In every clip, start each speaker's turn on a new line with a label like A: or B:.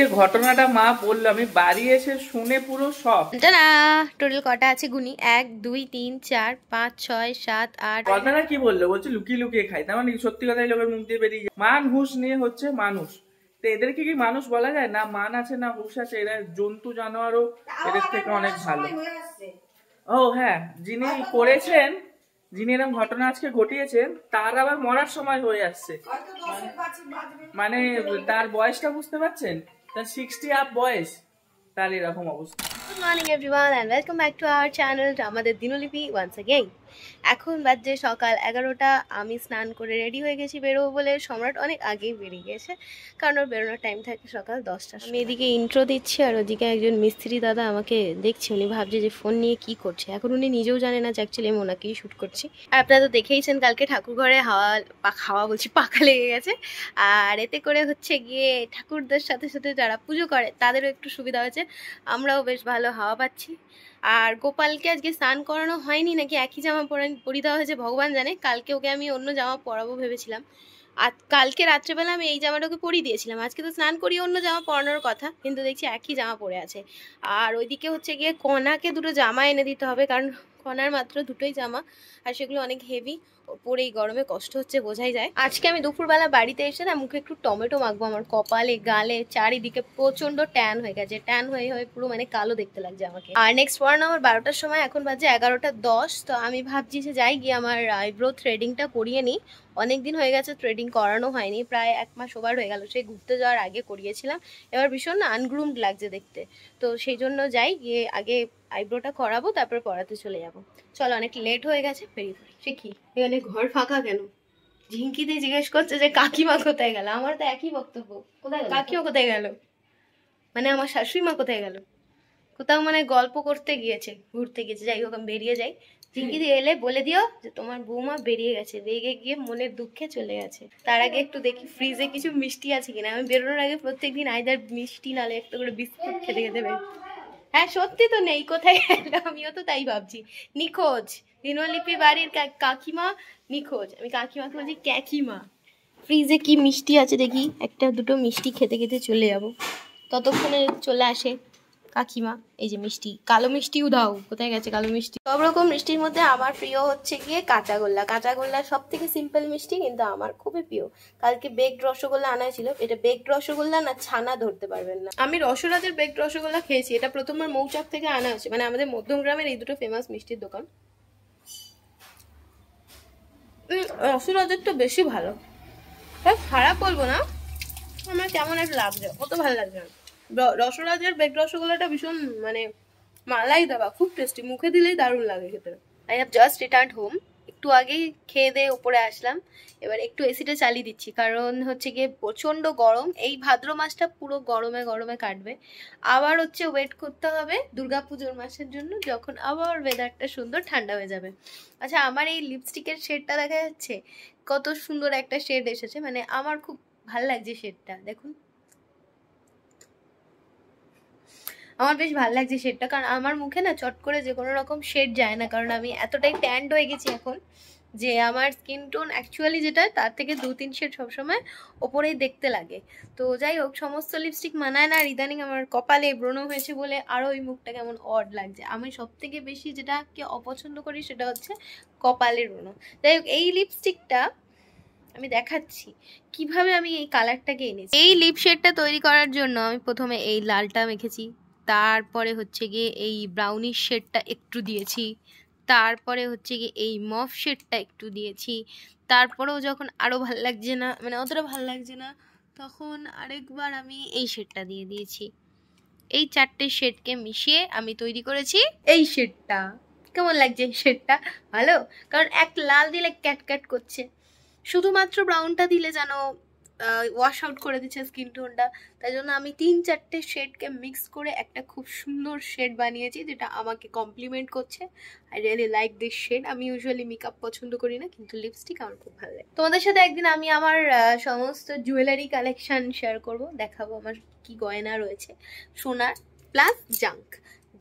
A: যে ঘটনাটা মা বললো আমি বাড়ি এসে শুনে পুরো সব।
B: না টোটাল কটা আছে গুনি, 1 2 3 4 5 6 7 8।
A: কথাটা কি বললো, বলছে লুকিয়ে লুকিয়ে খাই, তার মানে সত্যি কথাই লোকের মুখ দিয়ে বেরিয়ে যায়। মান হুঁশ নিয়ে হচ্ছে মানুষ, তো এদেরকে কি মানুষ বলা যায়? না মান আছে না হুঁশ আছে, এরা জন্তু জানোয়ারও এদের থেকে অনেক ভালো। ও হ্যাঁ, যিনি করেছেন, যিনি এরকম ঘটনা আজকে ঘটিয়েছেন, তার আবার মরার সময় হয়ে আসছে। মানে তার বয়সটা বুঝতে পারছেন, তার 60 আপ বয়স, তার এরকম অবস্থা।
B: Good morning everyone and welcome back to our channel, আমাদের দিনলিপি ওয়ান্স अगेन। এখন বাজে সকাল 11টা। আমি স্নান করে রেডি হয়ে গেছি বেরোবো বলে। সম্রাট অনেক আগেই বেরিয়ে গেছে, কারণ ওর বেরোনোর টাইম থাকে সকাল 10টা। আমি এদিকে ইন্ট্রো দিচ্ছি আর ওদিকে একজন মিস্ত্রি দাদা আমাকে দেখছে। উনি ভাবছে যে ফোন নিয়ে কি করছে, এখন উনি নিজেও জানে না যে অ্যাকচুয়ালি আমি ওনাকেই শ্যুট করছি। আর আপনারা তো দেখেইছেন কালকে ঠাকুর ঘরে হাওয়া বলছি পাখা লেগে গেছে। আর এতে করে হচ্ছে গিয়ে ঠাকুরদের সাথে সাথে যারা পুজো করে তাদেরও একটু সুবিধা হয়েছে, আমরাও বেশ ভালো হাওয়া পাচ্ছি। আর গোপালকে আজকে স্নান করানো হয়নি, নাকি একই জামা পরিয়ে দেওয়া হয়েছে ভগবান জানে। কালকে ওকে আমি অন্য জামা পরাবো ভেবেছিলাম, আর কালকে রাত্রেবেলা আমি এই জামাটাকে পরিয়ে দিয়েছিলাম। আজকে তো স্নান করিয়ে অন্য জামা পরানোর কথা, কিন্তু দেখছি একই জামা পরে আছে। আর ওইদিকে হচ্ছে গিয়ে কনাকে দুটো জামা এনে দিতে হবে, কারণ কনার মাত্র দুটোই জামা আর সেগুলো অনেক হেভি, পরে এই গরমে কষ্ট হচ্ছে বোঝাই যায়। আজকে আমি দুপুরবেলা বাড়িতে এসে না মুখে একটু টমেটো মাখবো। আমার কপালে গালে চারিদিকে প্রচন্ড ট্যান হয়ে গেছে, ট্যান হয়ে হয়ে পুরো মানে কালো দেখতে লাগছে আমাকে। আর নেক্সট ওয়ান আমার 12টার সময়, এখন বাজে 11টা 10। তো আমি ভাবছি যে যাই গিয়ে আমার আইব্রো থ্রেডিংটা করিয়ে নিই। অনেকদিন হয়ে গেছে থ্রেডিং করানো হয়নি, প্রায় 1 মাস ওভার হয়ে গেল। সেই ঘুরতে যাওয়ার আগে করিয়েছিলাম, এবার ভীষণ আনগ্রুমড লাগছে দেখতে। তো সেই জন্য যাই গিয়ে আগে আইব্রোটা করাবো, তারপর পড়াতে চলে যাবো। চলো, অনেক লেট হয়ে গেছে, বেরিয়ে পড়ি। সে কি এখানে ঘর ফাঁকা কেন? ঝিঙ্কিতে জিজ্ঞেস করছে যে কাকিমা কোথায় গেল। আমার তো একই বক্তব্য, কোথায় কাকিমা কোথায় গেল, মানে আমার শাশুড়ি মা কোথায় গেল? কোথাও মানে গল্প করতে গিয়েছে, ঘুরতে গিয়েছে। যাই হোক, আমি বেরিয়ে যাই। ঝিঙ্কিদি এলে বলে দিও যে তোমার বৌমা বেরিয়ে গেছে, রেগে গিয়ে মনের দুঃখে চলে গেছে। তার আগে একটু দেখি ফ্রিজে কিছু মিষ্টি আছে কিনা। আমি বেরোনোর আগে প্রত্যেকদিন আইদার মিষ্টি নালে একটা করে বিস্কুট খেতে খেতে বের। হ্যাঁ সত্যি তো নেই, কোথায় গেল? আমিও তো তাই ভাবছি। নিখোঁজ দিনলিপি বাড়ির কাকিমা নিখোঁজ। আমি কাকিমাকে বলছি ক্যাকিমা। ফ্রিজে কি মিষ্টি আছে দেখি, একটা দুটো মিষ্টি খেতে খেতে চলে যাব। ততক্ষণে চলে আসে কাকিমা। এই যে মিষ্টি, কালো মিষ্টিও দাও। কোথায় গেছে কালো মিষ্টি? সব রকম মিষ্টির মধ্যে আমার প্রিয় হচ্ছে গিয়ে কাঁচাগোল্লা। কাঁচাগোল্লা সব থেকে সিম্পল মিষ্টি, কিন্তু আমার খুবই প্রিয়। কালকে বেকড রসগোল্লা আনা ছিল। এটা বেকড রসগোল্লা না ছানা ধরতে পারবেন না। আমি রসরাজের বেকড রসগোল্লা খেয়েছি, এটা প্রথমবার মৌচাক থেকে আনা হয়েছে, মানে আমাদের মধ্যমগ্রামের এই দুটো ফেমাস মিষ্টির দোকান। রসরাজের তো বেশি ভালো, খারাপ বলবো না, আমার কেমন একটা লাগছে, অত ভালো লাগছে না। রসরাজের বেকড রসগোল্লাটা ভীষণ মানে মালাই দেওয়া, খুব টেস্টি, মুখে দিলেই দারুণ লাগে খেতে। I have just return home. একটু আগেই খেয়ে দিয়ে উপরে আসলাম। এবার একটু এসিটা চালিয়ে দিচ্ছি, কারণ হচ্ছে গিয়ে প্রচণ্ড গরম। এই ভাদ্র মাসটা পুরো গরমে গরমে কাটবে। আবার হচ্ছে ওয়েট করতে হবে দুর্গাপুজোর মাসের জন্য, যখন আবার ওয়েদারটা সুন্দর ঠান্ডা হয়ে যাবে। আচ্ছা, আমার এই লিপস্টিকের শেডটা দেখা যাচ্ছে, কত সুন্দর একটা শেড এসেছে, মানে আমার খুব ভালো লাগছে শেডটা, দেখুন। আমার বেশ ভালো লাগছে শেডটা, কারণ আমার মুখে না চট করে যে কোনো রকম শেড যায় না, কারণ আমি এতটাই ট্যান্ড হয়ে গেছি এখন যে আমার স্কিন টোন অ্যাকচুয়ালি যেটা, তার থেকে 2-3 শেড সবসময় ওপরেই দেখতে লাগে। তো যাই হোক, সমস্ত লিপস্টিক মানায় না। আর ইদানিং আমার কপালে ব্রণ হয়েছে বলে আরও ওই মুখটা কেমন অড লাগছে। আমি সব থেকে বেশি যেটাকে অপছন্দ করি সেটা হচ্ছে কপালের ব্রণ। যাই হোক, এই লিপস্টিকটা আমি দেখাচ্ছি কিভাবে আমি এই কালারটাকে এনেছি। এই লিপ শেডটা তৈরি করার জন্য আমি প্রথমে এই লালটা মেখেছি, তারপরে হচ্ছে গিয়ে এই ব্রাউনিশ শেডটা একটু দিয়েছি, তারপরে হচ্ছে গিয়ে এই মফ শেডটা একটু দিয়েছি। তারপরেও যখন আরও ভাল লাগছে না, মানে অতটা ভাল লাগছে না, তখন আরেকবার আমি এই শেডটা দিয়ে দিয়েছি। এই 4টে শেডকে মিশিয়ে আমি তৈরি করেছি এই শেডটা। কেমন লাগছে শেডটা? ভালো, কারণ এক লাল দিলে ক্যাট ক্যাট করছে, শুধুমাত্র ব্রাউনটা দিলে যেন ওয়াশ আউট করে দিচ্ছে স্কিন টোনটা। তাই জন্য আমি 3-4টে শেডকে মিক্স করে একটা খুব সুন্দর শেড বানিয়েছি, যেটা আমাকে কমপ্লিমেন্ট করছে। I really like this shade. আমি ইউজুয়ালি মেকআপ পছন্দ করি না, কিন্তু লিপস্টিক আমার খুব ভালো লাগে। তোমাদের সাথে একদিন আমি আমার সমস্ত জুয়েলারি কালেকশন শেয়ার করব, দেখাবো আমার কি গয়না রয়েছে, সোনার প্লাস জাঙ্ক।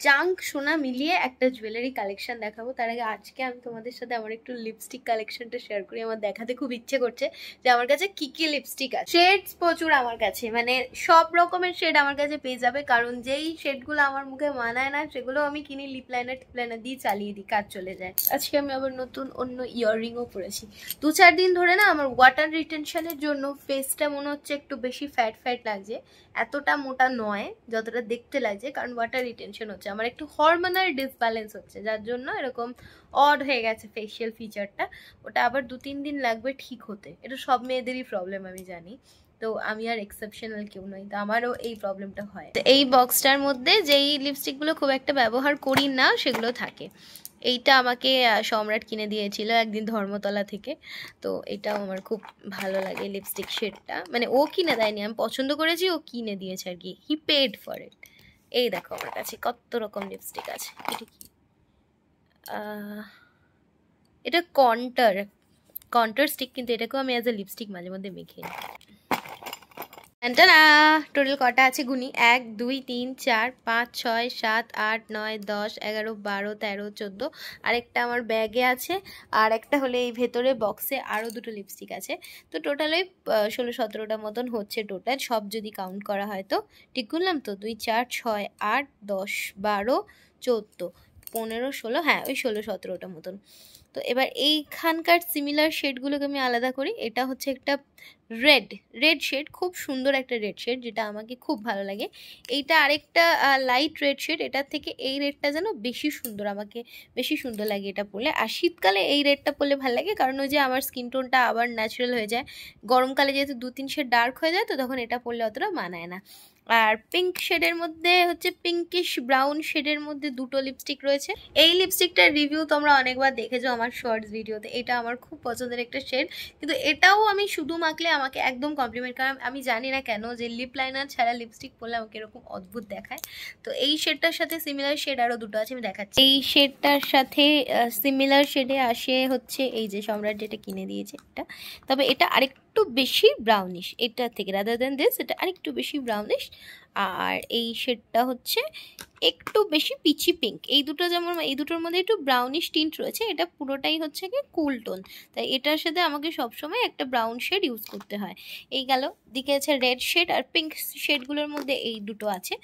B: জাঙ্ক সোনা মিলিয়ে একটা জুয়েলারি কালেকশন দেখাবো। তার আগে আজকে আমি তোমাদের সাথে আমার একটু লিপস্টিক কালেকশনটা শেয়ার করি। আমার দেখাতে খুব ইচ্ছে করছে যে আমার কাছে কি কি লিপস্টিক আছে। শেডস প্রচুর আমার কাছে, মানে সব রকমের শেড আমার কাছে পেয়ে যাবে, কারণ যেই শেডগুলো আমার মুখে মানায় না সেগুলো আমি কিনি, লিপ লাইনার টিপ লাইনার দিয়ে চালিয়ে দিই, কাজ চলে যায়। আজকে আমি আবার নতুন অন্য ইয়াররিংও পরেছি। 2-4 দিন ধরে না আমার ওয়াটার রিটেনশনের জন্য ফেসটা মনে হচ্ছে একটু বেশি ফ্যাট ফ্যাট লাগছে। এতটা মোটা নয় যতটা দেখতে লাগছে, কারণ ওয়াটার রিটেনশন হচ্ছে, আমার একটু হরমোনাল ডিসব্যালেন্স হচ্ছে, যার জন্য এরকম অড হয়ে গেছে ফেসিয়াল ফিচারটা। ওটা আবার 2-3 দিন লাগবে ঠিক হতে। এটা সব মেয়েদেরই প্রবলেম আমি জানি, তো আমি আর এক্সেপশনাল কেউ নই, তো আমারও এই প্রবলেমটা হয়। এই বক্সটার মধ্যে যেই লিপস্টিকগুলো খুব একটা ব্যবহার করি না সেগুলো থাকে। এইটা আমাকে সম্রাট কিনে দিয়েছিল একদিন ধর্মতলা থেকে, তো এটাও আমার খুব ভালো লাগে লিপস্টিক শেডটা। মানে ও কিনে দেয়নি, আমি পছন্দ করেছি, ও কিনে দিয়েছে আর কি, হি পেড ফর ইট। এই দেখো আমার কাছে কত রকম লিপস্টিক আছে। এটা কি, এটা কন্টার স্টিক, কিন্তু এটাকেও আমি অ্যাজ এ লিপস্টিক মাঝে মধ্যে মেখে নিই। টোটাল কটা আছে গুনি, 1 2 3 4 5 6 7 8 9 10 11 12 13 14। আরেকটা আমার ব্যাগে আছে, আর একটা হলে এই ভেতরে বক্সে আরও দুটো লিপস্টিক আছে। তো টোটাল ওই 16-17টা মতন হচ্ছে টোটাল, সব যদি কাউন্ট করা হয়। তো ঠিক করলাম তো, 2 4 6 8 10 12 14 15 16, হ্যাঁ ওই 16-17টা মতন। তো এবার এইখানকার সিমিলার শেডগুলোকে আমি আলাদা করি। এটা হচ্ছে একটা রেড শেড, খুব সুন্দর একটা রেড শেড, যেটা আমাকে খুব ভালো লাগে। এইটা আরেকটা লাইট রেড শেড, এটার থেকে এই রেডটা যেন বেশি সুন্দর, আমাকে বেশি সুন্দর লাগে এটা পরলে। আর শীতকালে এই রেডটা পরলে ভালো লাগে, কারণ ওই যে আমার স্কিন টোনটা আবার ন্যাচারাল হয়ে যায়। গরমকালে যেহেতু 2-3 শেড ডার্ক হয়ে যায়, তো তখন এটা পরলে অতটা মানায় না। আর পিঙ্ক শেডের মধ্যে হচ্ছে পিঙ্কিশ ব্রাউন শেডের মধ্যে দুটো লিপস্টিক রয়েছে। এই লিপস্টিকটার রিভিউ তোমরা অনেকবার দেখেছো আমার শর্টস ভিডিওতে। এটা আমার খুব পছন্দের একটা শেড, কিন্তু এটাও আমি শুধু মাখলে আমাকে একদম কমপ্লিমেন্ট, কারণ আমি জানি না কেন যে লিপ লাইনার ছাড়া লিপস্টিক পরলে আমাকে এরকম অদ্ভুত দেখায়। তো এই শেডটার সাথে সিমিলার শেড আরও দুটো আছে, আমি দেখাচ্ছি। এই শেডটার সাথে সিমিলার শেডে আসে হচ্ছে এই যে সম্রাট যেটা কিনে দিয়েছে এটা, তবে এটা আরেকটু বেশি ব্রাউনিশ এটার থেকে, রাদার দ্যান দিস এটা আরেকটু বেশি ব্রাউনিশ। আর এই শেডটা হচ্ছে একটু বেশি পিচি পিঙ্ক। এই দুটো যেমন, এই দুটোর মধ্যে একটু ব্রাউনিশ টিন্ট রয়েছে, এটা পুরোটাই হচ্ছে কি কুল টোন, তাই এটার সাথে আমাকে সবসময় একটা ব্রাউন শেড ইউজ করতে হয়। এই গেল, দিকে আছে রেড শেড, আর পিঙ্ক শেডগুলোর মধ্যে এই দুটো আছে।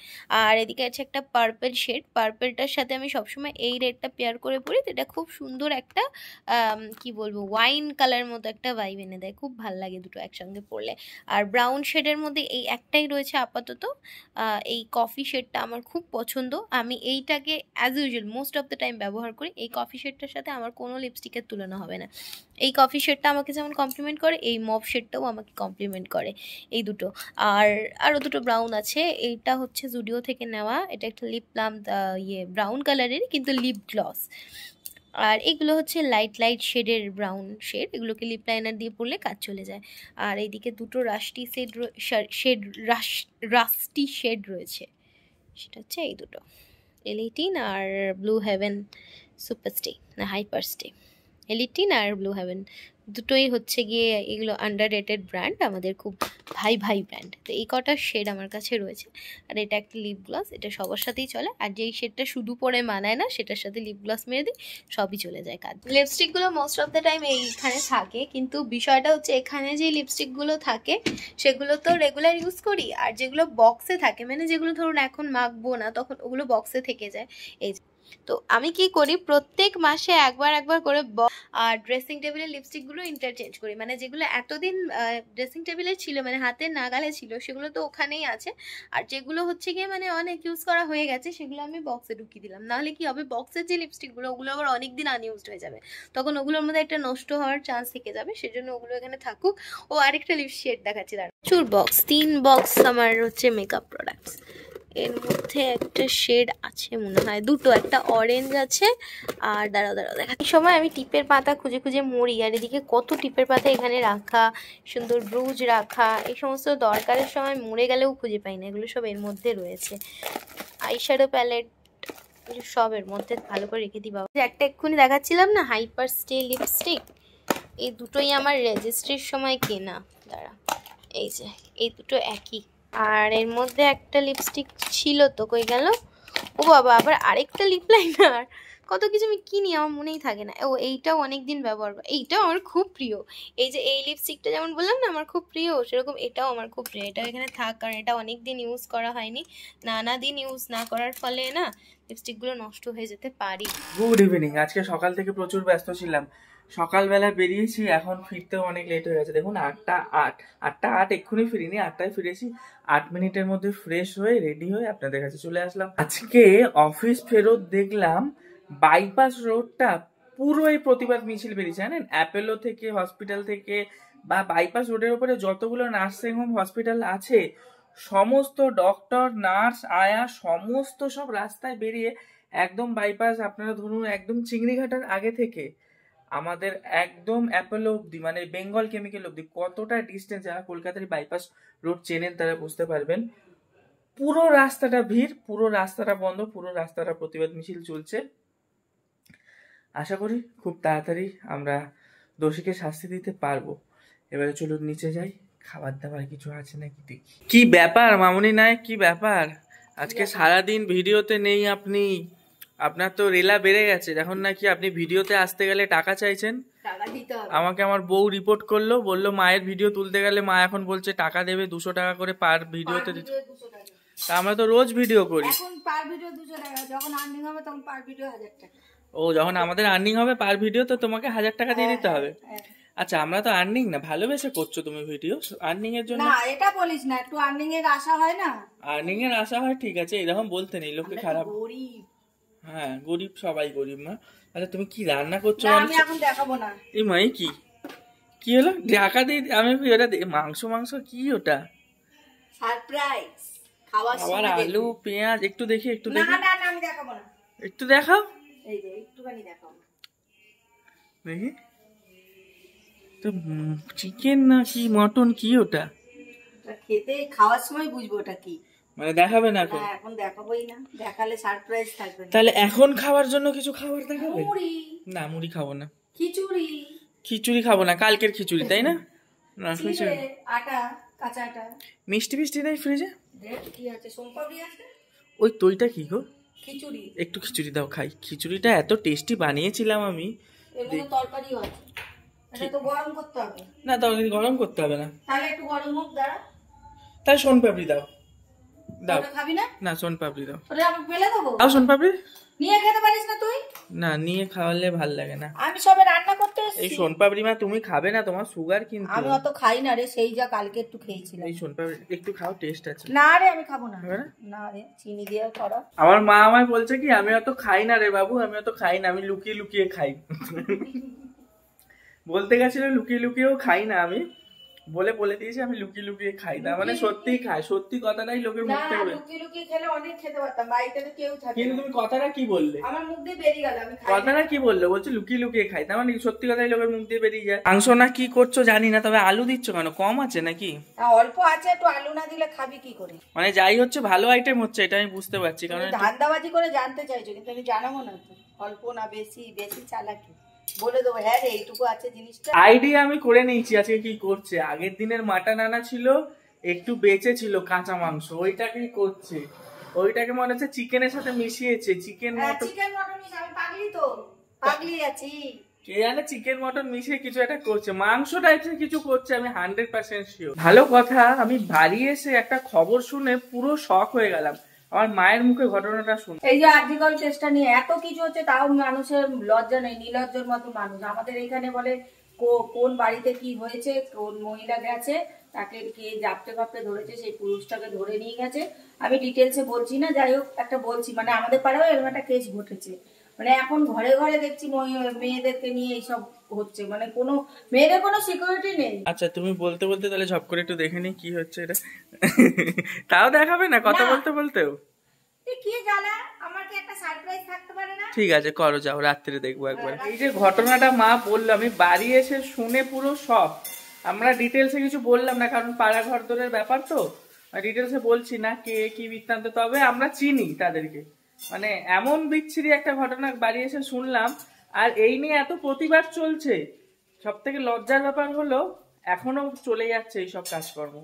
B: আর এদিকে আছে একটা পার্পল শেড, পার্পলটার সাথে আমি সবসময় এই রেডটা পেয়ার করে পরি, তো এটা খুব সুন্দর একটা কি বলবো, ওয়াইন কালার মতো একটা ভাইব এনে দেয়, খুব ভাল লাগে দুটো একসঙ্গে পরলে। আর ব্রাউন শেডের মধ্যে এই একটাই রয়েছে আপাতত, এই কফি শেডটা আমার খুব পছন্দ। আমি এইটাকে as usual most of the time ব্যবহার করি। এই কফি শেডটার সাথে আমার কোনো লিপস্টিকের তুলনা হবে না। এই কফি শেডটা আমাকে যেমন কমপ্লিমেন্ট করে, এই মভ শেডটাও আমাকে কমপ্লিমেন্ট করে, এই দুটো। আর আরও দুটো ব্রাউন আছে, এইটা হচ্ছে জুডিও থেকে নেওয়া, এটা একটা লিপ প্লাম ব্রাউন কালারের, কিন্তু লিপ গ্লস। আর এগুলো হচ্ছে লাইট শেডের ব্রাউন শেড, এগুলোকে লিপ লাইনার দিয়ে পরলে কাজ চলে যায়। আর এইদিকে দুটো রাস্টি শেড রয়েছে, সেটা হচ্ছে এই দুটো, L18 আর ব্লু হেভেন সুপার স্টে না হাইপার স্টে। L18 আর ব্লু হেভেন দুটোই হচ্ছে গিয়ে এগুলো আন্ডার রেটেড ব্র্যান্ড, আমাদের খুব ভাই ব্র্যান্ড। তো এই কটা শেড আমার কাছে রয়েছে। আর এটা একটা লিপ গ্লস, এটা সবার সাথেই চলে। আর যেই শেডটা শুধু পরে মানায় না, সেটার সাথে লিপ গ্লস মেরে দিই, সবই চলে যায় কাজ। লিপস্টিকগুলো মোস্ট অফ দ্য টাইম এইখানে থাকে, কিন্তু বিষয়টা হচ্ছে এখানে যে লিপস্টিকগুলো থাকে সেগুলো তো রেগুলার ইউজ করি, আর যেগুলো বক্সে থাকে, মানে যেগুলো ধরুন এখন মাখবো না, তখন ওগুলো বক্সে থেকে যায়। এই তো আমি কি করি, প্রত্যেক মাসে একবার করে আর ড্রেসিং টেবিলের লিপস্টিকগুলো ইন্টারচেঞ্জ করি। মানে যেগুলো এতদিন ড্রেসিং টেবিলে ছিল, মানে হাতের নাগালে ছিল, সেগুলো তো ওখানেই আছে। আর যেগুলো হচ্ছে গিয়ে মানে অনেক ইউজ করা হয়ে গেছে, সেগুলো আমি বক্সে ঢুকিয়ে দিলাম। নাহলে কি হবে, বক্সের যে লিপস্টিকগুলো ওগুলো আবার অনেক দিন আনইউজড হয়ে যাবে, তখন ওগুলোর মধ্যে একটা নষ্ট হওয়ার চান্স থেকে যাবে, সেজন্য ওগুলো এখানে থাকুক। ও আরেকটা লিপ শেড দেখাচ্ছি, তার প্রচুর বক্স, 3 বক্স আমার হচ্ছে মেকআপ প্রোডাক্টস। এর মধ্যে একটা শেড আছে মনে হয়, দুটো, একটা অরেঞ্জ আছে। আর দাঁড়াও দেখা, এই সময় আমি টিপের পাতা খুঁজে মরি। আর এদিকে কত টিপের পাতা এখানে রাখা, সুন্দর ব্রুজ রাখা, এই সমস্ত দরকারের সময় মরে গেলেও খুঁজে পাই না, এগুলো সব এর মধ্যে রয়েছে। আইশ্যাডো প্যালেট সব এর মধ্যে ভালো করে রেখে দিই। বাবা একটা এক্ষুনি দেখাচ্ছিলাম না, হাইপার স্টে লিপস্টিক, এই দুটোই আমার রেজিস্ট্রির সময় কেনা। দাঁড়া, এই যে এই দুটো একই। আর এর মধ্যে একটা লিপস্টিক ছিল তো, কই গেল, ও বাবা, আবার আরেকটা লিপ লাইনার, কত কিছু আমি কিনি আমার মনেই থাকে না। ও এইটাও অনেক দিন ব্যবহার করি, এইটাও আমার খুব প্রিয়। এই যে এই লিপস্টিকটা যেমন বললাম না আমার খুব প্রিয়, সেরকম এটাও আমার খুব প্রিয়। এটাও এখানে থাক, কারণ এটা অনেক দিন ইউজ করা হয়নি। নানা দিন ইউজ না করার ফলে না লিপস্টিকগুলো নষ্ট হয়ে যেতে পারি।
A: Good evening. আজকে সকাল থেকে প্রচুর ব্যস্ত ছিলাম। সকালবেলা বেরিয়েছি, এখন ফিরতেও অনেক লেট হয়ে গেছে। দেখুন 8টা 8 এক্ষুনি ফিরিনি, 8টায় ফিরেছি। 8 মিনিটের মধ্যে ফ্রেশ হয়ে রেডি হয়ে আপনাদের কাছে চলে আসলাম। আজকে অফিস ফেরত দেখলাম বাইপাস রোডটা পুরো এই প্রতিবাদ মিছিল বেরিয়েছে, জানেন? অ্যাপেলো থেকে, হসপিটাল থেকে বা বাইপাস রোডের উপরে যতগুলো নার্সিং হোম হসপিটাল আছে সমস্ত ডক্টর, নার্স, আয়া সমস্ত সব রাস্তায় বেরিয়ে একদম বাইপাস, আপনারা ধরুন একদম চিংড়িঘাটার আগে থেকে আমাদের একদম অ্যাপোলো অব্দি, মানে বেঙ্গল কেমিক্যাল অব্দি কতটা ডিস্টেন্স, যারা কলকাতার বাইপাস রোড চেনেন তারা বুঝতে পারবেন। পুরো রাস্তাটা ভিড়, পুরো রাস্তাটা বন্ধ, পুরো রাস্তাটা প্রতিবাদ মিছিল চলছে। আশা করি খুব তাড়াতাড়ি আমরা দোষীকে শাস্তি দিতে পারবো। এবারে চলুন নিচে যাই, খাবার দাবার কিছু আছে নাকি দেখি। কি ব্যাপার মামুনি নায়ক, কি ব্যাপার? আজকে সারাদিন ভিডিওতে নেই আপনি। আপনার তো রেলা বেড়ে গেছে, এখন নাকি আপনি ভিডিওতে আসতে গেলে টাকা চাইছেন। আমাকে আমার বউ রিপোর্ট করলো, বললো মায়ের ভিডিও তুলতে গেলে মা এখন বলছে টাকা দেবে 200 টাকা করে পার ভিডিওতে দিতে। আমরা তো রোজ ভিডিও করি।
C: এখন পার ভিডিও 200 টাকা, যখন আর্নিং হবে তখন পার ভিডিও 1000 টাকা।
A: ও, যখন আমাদের আর্নিং হবে পার ভিডিও তো তোমাকে 1000 টাকা দিয়ে দিতে হবে। আচ্ছা, আমরা তো আর্নিং না, ভালোবেসে করছো তুমি ভিডিও, আর্নিং এর জন্য
C: না এটা বলিস না, একটু আর্নিং এর আশা হয় না।
A: আর্নিং এর আশা হয়, ঠিক আছে, এরকম বলতে নেই, লোকে খারাপ।
C: গরিব।
A: হ্যাঁ গরিব, সবাই গরিব মা। আচ্ছা তুমি কি রান্না করছো?
C: আমি এখন দেখাবো না।
A: এই মাই কি হলো? ঢাকা দিয়ে আমি ওটা মাংস কি ওটা?
C: সারপ্রাইজ খাওয়ার
A: আবার
C: সময়
A: আলু পেঁয়াজ, একটু দেখি
C: না না না আমি দেখাবো না।
A: একটু দেখাও,
C: এই যে একটুখানি দেখাও
A: দেখি তো। চিকেন না কি মটন, কি ওটা?
C: খেতে খাওয়ার সময় বুঝবো ওটা কি,
A: মানে দেখাবে না এখন?
C: এখন দেখাবোই না, দেখালে সারপ্রাইজ থাকবে না।
A: তাহলে এখন খাওয়ার জন্য কিছু খাবার দেখাবে?
C: মুড়ি।
A: না মুড়ি খাবো না।
C: খিচুড়ি
A: খাবো না, কালকের খিচুড়ি তাই না? না খিচুড়ি,
C: আটা, কাঁচা আটা।
A: মিষ্টি নেই ফ্রিজে?
C: কি আছে, সোমপাপড়ি আছে।
A: ওই তইটা কি গো?
C: খিচুড়ি।
A: একটু খিচুড়ি দাও খাই। খিচুড়িটা এত টেস্টি বানিয়েছিলাম আমি।
C: এর মধ্যে তরকারিও আছে, এটা তো গরম করতে হবে।
A: না তরকারি গরম করতে হবে না।
C: তাহলে একটু গরম হোক, দাঁড়া।
A: তাহলে সোনপাপড়ি দাও।
C: খাবি না?
A: না সোনপাপড়ি দাও।
C: ওটা আমি ফেলে দেবো?
A: দাও সোনপাপড়ি।
C: নিয়ে খেতে পারিস না তুই?
A: না নিয়ে খাওয়ালে ভাল লাগে না।
C: আমি সবে রান্না করতে এসেছি।
A: এই সোনপাপড়ি মা তুমি খাবে না, তোমার সুগার কিন্তু।
C: আমি অত খাই না রে, সেই যা কালকে একটু খেয়েছিলাম।
A: এই সোনপাপড়ি একটু খাও, টেস্ট আছে।
C: না রে আমি খাবো না।
A: খাবে না?
C: না রে, চিনি দিয়ে করা।
A: আমার মা আমায় বলছে কি আমি অত খাই না রে বাবু, আমি অত খাই না, আমি লুকিয়ে লুকিয়ে খাই। বলতে গেছিল লুকিয়ে লুকিয়েও খাই না আমি, বলে দিয়েছি আমি লুকিয়ে লুকিয়ে খাই না, মানে সত্যি খাই, সত্যি কথাটাই লোকের মুখ থেকে বের।
C: লুকিয়ে লুকিয়ে খেলে অনেক খেতে পারতাম, বাড়িতে তো কেউ থাকে না।
A: কিন্তু তুমি কথাটা কি বললে?
C: আমার মুখ দিয়ে বেরিয়ে গেল, আমি খাই।
A: কথাটা কি বললে? বলছে লুকিয়ে লুকিয়ে খাই, তার মানে সত্যি কথাই লোকের মুখ দিয়ে বেরিয়ে যায়। মাংস না কি করছো জানি না, তবে আলু দিচ্ছ কেন? কম আছে নাকি?
C: অল্প আছে, একটু আলু না দিলে খাবি কি করে?
A: মানে যাই হচ্ছে ভালো আইটেম হচ্ছে, এটা আমি বুঝতে পারছি, কারণ
C: ধান্দাবাজি করে জানতে চাইছো, কিন্তু আমি জানাবো না তো অল্প না বেশি, বেশি চালাকি বলে দেবো। হ্যাঁ রে এইটুকু আছে জিনিসটা।
A: আইডিয়া আমি করে নিয়েছি আজকে কি করছে। আগের দিনের মাটন আনা ছিল, একটু বেঁচে ছিল কাঁচা মাংস, ওইটাকেই করছে। ওইটাকে মনে হচ্ছে চিকেনের সাথে মিশিয়েছে। চিকেন মটন,
C: চিকেন মটন আমি পাগলি, তো পাগলি আছি।
A: কে জানে চিকেন মটন মিশিয়ে কিছু একটা করছে, মাংস টাইপের কিছু করছে, আমি 100% শিওর। ভালো কথা, আমি বাড়ি এসে একটা খবর শুনে পুরো শক হয়ে গেলাম। আমার মায়ের মুখে ঘটনাটা শুনে।
C: এই যে আর্টিকেল চেষ্টা নিয়ে এত কিছু হচ্ছে, তাও মানুষের লজ্জা নেই, নির্লজ্জের মতো মানুষ। আমাদের এখানে বলে কোন বাড়িতে কি হয়েছে, কোন মহিলা গেছে, তাকে কে জাপটে ফাপটে ধরেছে, সেই পুরুষটাকে ধরে নিয়ে গেছে। আমি ডিটেলসে বলছি না, যাই হোক একটা বলছি, মানে আমাদের পাড়াও এরকম একটা কেস ঘটেছে। মানে এখন ঘরে ঘরে দেখছি মেয়েদেরকে নিয়ে এইসব হচ্ছে, মানে কোনো মেয়েদের কোনো সিকিউরিটি নেই।
A: আচ্ছা তুমি বলতে বলতে তাহলে ঝপ করে একটু দেখে নি কি হচ্ছে এটা। তাও দেখাবে না কথা বলতে বলতেও?
C: কি জানা, আমার কি একটা সারপ্রাইজ থাকতে পারে না?
A: ঠিক আছে করো, যাও, রাত্রে দেখবো একবার। এই যে ঘটনাটা মা বললো, আমি বাড়ি এসে শুনে পুরো শক। আমরা ডিটেলসে কিছু বললাম না, কারণ পাড়া ঘর দরের ব্যাপার তো, ডিটেলসে বলছি না কে কি বৃত্তান্ত, তবে আমরা চিনি তাদেরকে। মানে এমন বিচ্ছিরি একটা ঘটনা বাড়ি এসে শুনলাম, আর এই নিয়ে এত প্রতিবাদ চলছে। সব থেকে লজ্জার ব্যাপার হলো এখনো চলে যাচ্ছে এইসব কাজকর্ম।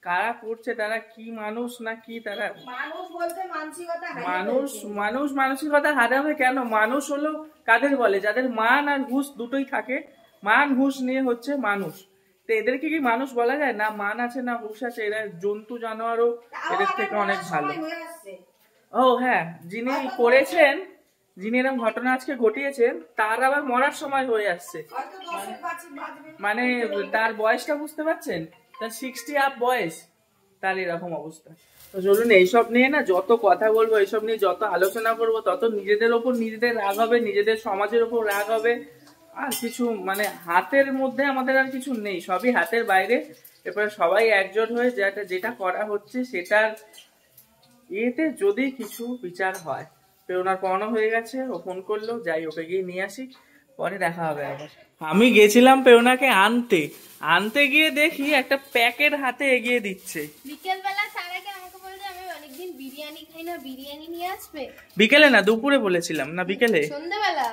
A: কারা করছে তারা কি মানুষ না কি তারা
C: মানুষ বলতে মানসিকতা হারিয়ে
A: মানুষ
C: ফেলছে।
A: মানুষ মানসিকতা হারাবে কেন? মানুষ হলো কাদের বলে? যাদের মান আর হুঁশ দুটোই থাকে। মান হুঁশ নিয়ে হচ্ছে মানুষ। তো এদেরকে কি মানুষ বলা যায়? না মান আছে না হুঁশ আছে, এরা জন্তু জানোয়ারও
C: তাও
A: এদের
C: আবার
A: থেকে অনেক
C: মরার
A: ভালো।
C: সময় হয়ে আসছে।
A: ও হ্যাঁ, যিনি করেছেন, যিনি এরকম ঘটনা আজকে ঘটিয়েছেন, তার আবার মরার সময় হয়ে আসছে।
C: হয়তো 10-এর কাছে বাজবে।
A: মানে তার বয়সটা বুঝতে পারছেন? তার 60 আপ বয়স, তার এরকম অবস্থা। তো চলুন এইসব নিয়ে না যত কথা বলবো, এইসব নিয়ে যত আলোচনা করবো, তত নিজেদের ওপর নিজেদের রাগ হবে, নিজেদের সমাজের ওপর রাগ হবে। আর কিছু মানে হাতের মধ্যে আমাদের আর কিছু নেই, সবই হাতের বাইরে। এরপরে সবাই একজোট হয়ে যেটা করা হচ্ছে সেটার এতে যদি কিছু বিচার হয়। প্রেরণার পড়ানো হয়ে গেছে, ও ফোন করলো, যাই ওকে গিয়ে নিয়ে আসি, পরে দেখা হবে আবার। আমি গেছিলাম প্রেরণাকে আনতে, আনতে গিয়ে দেখি একটা প্যাকেট হাতে এগিয়ে দিচ্ছে।
B: বিকেলবেলা তার আগে আমাকে বলছে আমি অনেকদিন বিরিয়ানি খাই না, বিরিয়ানি নিয়ে আসবে।
A: বিকেলে না, দুপুরে বলেছিলাম না, বিকেলে।
B: সন্ধ্যাবেলা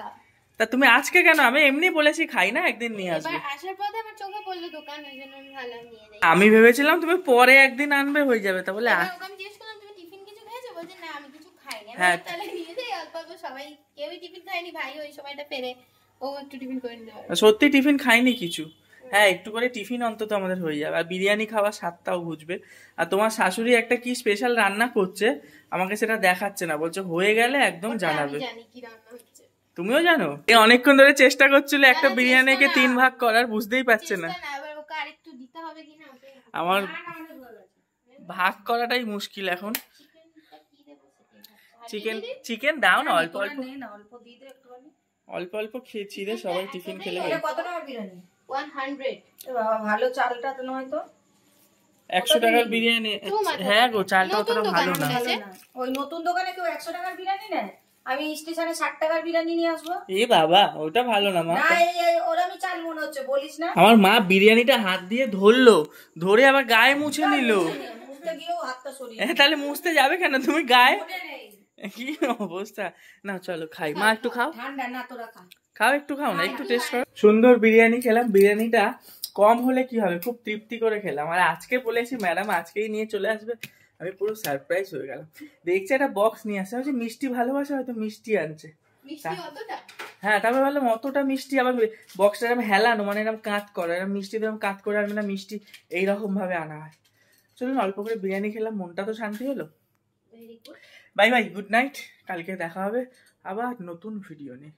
A: তা তুমি আজকে কেন? আমি এমনি বলেছি খাই না, একদিন নিয়ে আসবে।
B: এবার আসার পথে আমার চোখে পড়লো দোকান, ওই জন্য আমি ভাবলাম নিয়ে যাই।
A: আমি ভেবেছিলাম তুমি পরে একদিন আনবে, হয়ে যাবে। তা বলে
B: এবার ওকে আমি জিজ্ঞেস করলাম তুমি টিফিন কিছু খেয়েছো? বলছে না আমি কিছু খাইনি। আমি
A: হ্যাঁ।
B: বললাম, তাহলে নিয়ে যাই অল্প অল্প, সবাই কেউই টিফিন খায়নি, ভাই ওই সময়টা ফেরে ও একটু টিফিন করে নিতে পারবে।
A: সত্যি টিফিন খাইনি কিছু। হ্যাঁ, একটু করে টিফিন অন্তত আমাদের হয়ে যাবে, আর বিরিয়ানি খাওয়ার স্বাদটাও বুঝবে। আর তোমার শাশুড়ি একটা কি স্পেশাল রান্না করছে, আমাকে সেটা দেখাচ্ছে না, বলছে হয়ে গেলে একদম
B: ওটা
A: জানাবে।
B: আমি জানি কি রান্না হচ্ছে।
A: তুমিও জানো? এ অনেকক্ষণ ধরে চেষ্টা করছিল একটা
B: না,
A: বিরিয়ানিকে
B: চেষ্টা না।
A: 3 ভাগ করার, বুঝতেই পারছে না।
B: চেষ্টা না, এবার ওকে আরেকটু দিতে হবে কিনা ওকে।
A: আমার
C: না, না, অনেক হয়ে গেছে।
A: ভাগ করাটাই মুশকিল এখন।
B: চিকেনটা কি দেবো সেটাই ভাবছি।
A: চিকেন চিকেন দাও না, অল্প
C: তোরা
A: অল্প
C: নে না, অল্প দিয়ে দে একটুখানি।
A: অল্প অল্প খেয়েছি রে, সবাই টিফিন খেলে
C: এটা কত টাকা বিরিয়ানি?
B: 100
C: এ বাবা, ভালো চালটা তো নয় তো।
A: 100 টাকার বিরিয়ানি। হ্যাঁ গো, চালটা অতটা ভালো না।
B: আছে?
C: ভালো না। ওই নতুন দোকানে কেউ 100 টাকার বিরিয়ানি নেয়? আমি স্টেশনে 60 টাকার বিরিয়ানি নিয়ে আসবো।
A: এ বাবা, ওটা ভালো না মা।
C: না, ওরা আমি চাল মনে হচ্ছে, বলিস না।
A: আমার মা বিরিয়ানিটা হাত দিয়ে ধরলো, ধরে আবার গায়ে মুছে নিল।
C: মুখতে গিয়েও হাতটা সরিয়ে
A: তাহলে মুছতে যাবে কেন তুমি গায়ে?
C: মনে নেই।
A: কি অবস্থা! না চলো খাই, মা একটু খাও,
C: ঠান্ডা না, তোরা খা।
A: খাও একটু, খাও না, একটু টেস্ট করো। সুন্দর বিরিয়ানি খেলাম, বিরিয়ানিটা কম হলে কি হবে, খুব তৃপ্তি করে খেলাম। আর আজকে বলেছি ম্যাডাম আজকেই নিয়ে চলে আসবে, আমি পুরো সারপ্রাইজ হয়ে গেলাম। দেখছি একটা বক্স নিয়ে আসছে, হচ্ছে মিষ্টি ভালোবাসে, হয়তো মিষ্টি আনছে।
B: মিষ্টি অতটা?
A: হ্যাঁ, তারপর ভাবলাম অতটা মিষ্টি, আবার বক্সটা এরকম হেলানো, মানে এরকম কাত করা, এরকম মিষ্টি এরকম কাত করে আনবে না, মিষ্টি এইরকম ভাবে আনা হয়। চলুন অল্প করে বিরিয়ানি খেলাম, মনটা তো শান্তি হলো।
B: Very good.
A: Bye bye, good night. কালকে দেখা হবে আবার নতুন ভিডিও নিয়ে।